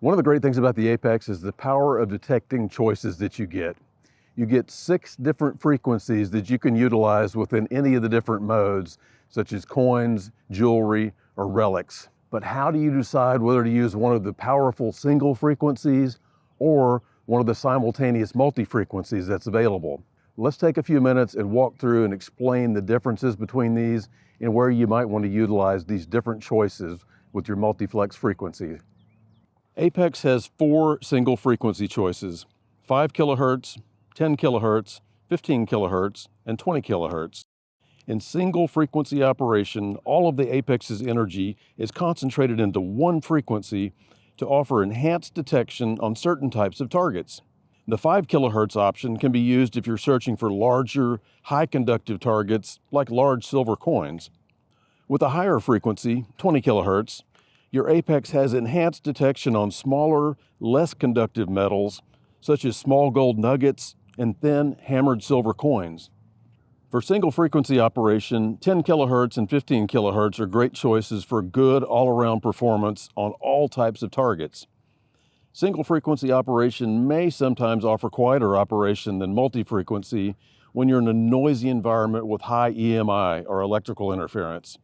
One of the great things about the Apex is the power of detecting choices that you get. You get 6 different frequencies that you can utilize within any of the different modes, such as coins, jewelry, or relics. But how do you decide whether to use one of the powerful single frequencies or one of the simultaneous multi-frequencies that's available? Let's take a few minutes and walk through and explain the differences between these and where you might want to utilize these different choices with your multiplex frequency. Apex has 4 single frequency choices: 5 kilohertz, 10 kilohertz, 15 kilohertz, and 20 kilohertz. In single frequency operation, all of the Apex's energy is concentrated into one frequency to offer enhanced detection on certain types of targets. The 5 kilohertz option can be used if you're searching for larger, high conductive targets like large silver coins. With a higher frequency, 20 kilohertz, your Apex has enhanced detection on smaller, less conductive metals, such as small gold nuggets and thin hammered silver coins. For single frequency operation, 10 kilohertz and 15 kilohertz are great choices for good all-around performance on all types of targets. Single frequency operation may sometimes offer quieter operation than multi-frequency when you're in a noisy environment with high EMI or electrical interference.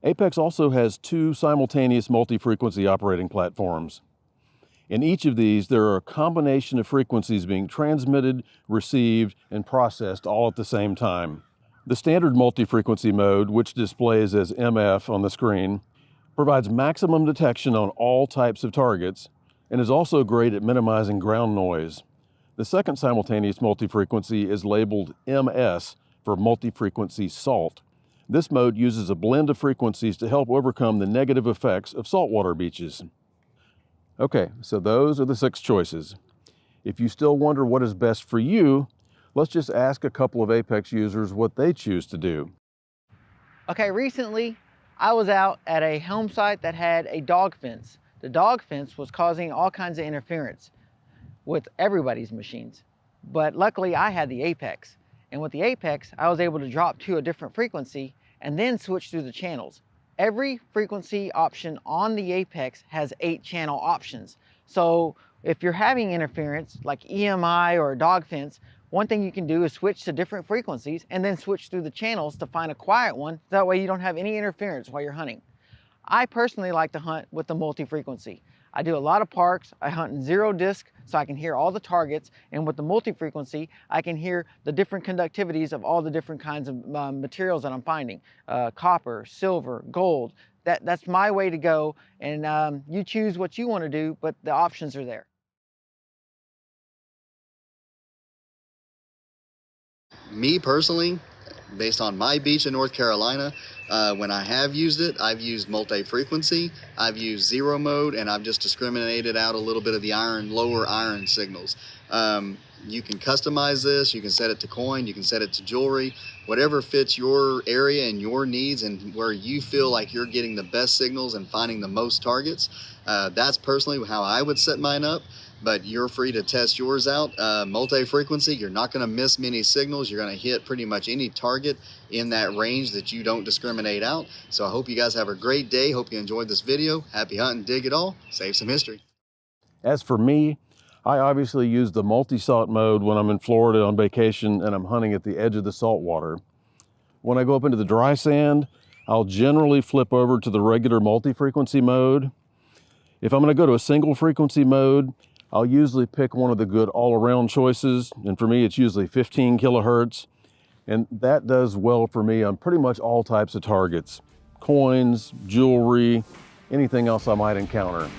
Apex also has 2 simultaneous multi-frequency operating platforms. In each of these, there are a combination of frequencies being transmitted, received, and processed all at the same time. The standard multi-frequency mode, which displays as MF on the screen, provides maximum detection on all types of targets and is also great at minimizing ground noise. The second simultaneous multi-frequency is labeled MS for multi-frequency salt. This mode uses a blend of frequencies to help overcome the negative effects of saltwater beaches. Okay, so those are the 6 choices. If you still wonder what is best for you, let's just ask a couple of Apex users what they choose to do. Okay, recently I was out at a home site that had a dog fence. The dog fence was causing all kinds of interference with everybody's machines. But luckily I had the Apex. And with the Apex, I was able to drop to a different frequency and then switch through the channels. Every frequency option on the Apex has 8 channel options. So if you're having interference like EMI or a dog fence, one thing you can do is switch to different frequencies and then switch through the channels to find a quiet one. That way you don't have any interference while you're hunting. I personally like to hunt with the multi-frequency. I do a lot of parks. I hunt in 0 disc so I can hear all the targets, and with the multi-frequency I can hear the different conductivities of all the different kinds of materials that I'm finding. Copper, silver, gold. That's my way to go, and you choose what you want to do, but the options are there. Me personally, based on my beach in North Carolina, when I have used it, I've used multi-frequency, I've used 0 mode, and I've just discriminated out a little bit of the lower iron signals. You can customize this, you can set it to coin, you can set it to jewelry, whatever fits your area and your needs and where you feel like you're getting the best signals and finding the most targets. That's personally how I would set mine up. But you're free to test yours out. Multi-frequency, you're not going to miss many signals. You're going to hit pretty much any target in that range that you don't discriminate out. So I hope you guys have a great day. Hope you enjoyed this video. Happy hunting, dig it all, save some history. As for me, I obviously use the multi-salt mode when I'm in Florida on vacation and I'm hunting at the edge of the saltwater. When I go up into the dry sand, I'll generally flip over to the regular multi-frequency mode. If I'm going to go to a single frequency mode, I'll usually pick one of the good all-around choices, and for me it's usually 15 kilohertz, and that does well for me on pretty much all types of targets: coins, jewelry, anything else I might encounter.